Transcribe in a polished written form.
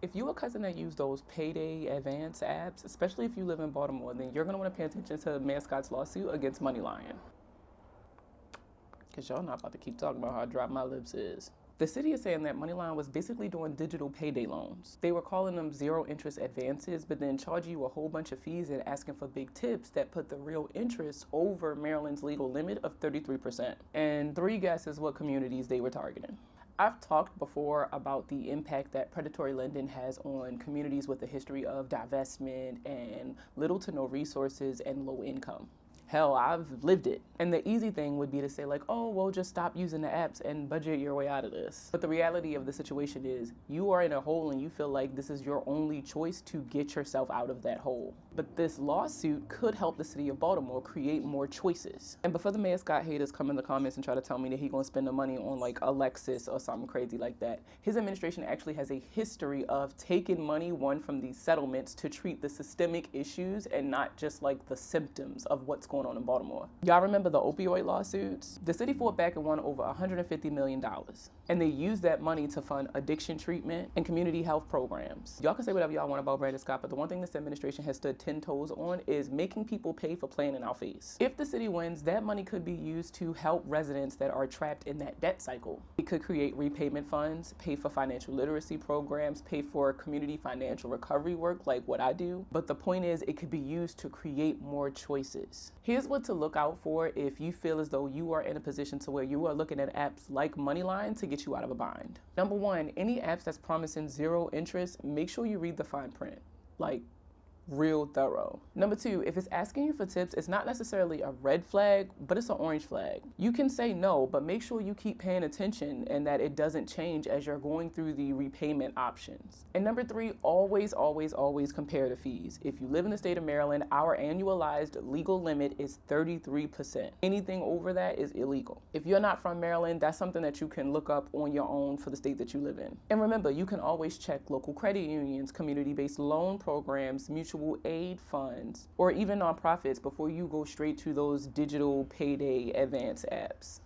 If you're a cousin that use those payday advance apps, especially if you live in Baltimore, then you're going to want to pay attention to Mascot's lawsuit against MoneyLion. Because y'all not about to keep talking about how dry my lips is. The city is saying that MoneyLion was basically doing digital payday loans. They were calling them zero interest advances, but then charging you a whole bunch of fees and asking for big tips that put the real interest over Maryland's legal limit of 33%. And 3 guesses what communities they were targeting. I've talked before about the impact that predatory lending has on communities with a history of divestment and little to no resources and low income. Hell, I've lived it. And the easy thing would be to say like, oh, well, just stop using the apps and budget your way out of this. But the reality of the situation is you are in a hole and you feel like this is your only choice to get yourself out of that hole. But this lawsuit could help the city of Baltimore create more choices. And before the Mascot haters come in the comments and try to tell me that he's gonna spend the money on like a Lexus or something crazy like that, his administration actually has a history of taking money won from these settlements to treat the systemic issues and not just like the symptoms of what's going on in Baltimore. Y'all remember the opioid lawsuits? The city fought back and won over $150 million. And they used that money to fund addiction treatment and community health programs. Y'all can say whatever y'all want about Brandon Scott, but the one thing this administration has stood 10 toes on is making people pay for playing in our face. If the city wins, that money could be used to help residents that are trapped in that debt cycle. It could create repayment funds, pay for financial literacy programs, pay for community financial recovery work like what I do. But the point is, it could be used to create more choices. Here's what to look out for if you feel as though you are in a position to where you are looking at apps like MoneyLion to get you out of a bind. Number 1, any apps that's promising zero interest, make sure you read the fine print. Like, real thorough. Number 2, if it's asking you for tips, it's not necessarily a red flag, but it's an orange flag. You can say no, but make sure you keep paying attention and that it doesn't change as you're going through the repayment options. And number 3, always compare the fees. If you live in the state of Maryland, our annualized legal limit is 33%. Anything over that is illegal. If you're not from Maryland, that's something that you can look up on your own for the state that you live in. And remember, you can always check local credit unions, community-based loan programs, mutual aid funds, or even nonprofits before you go straight to those digital payday advance apps.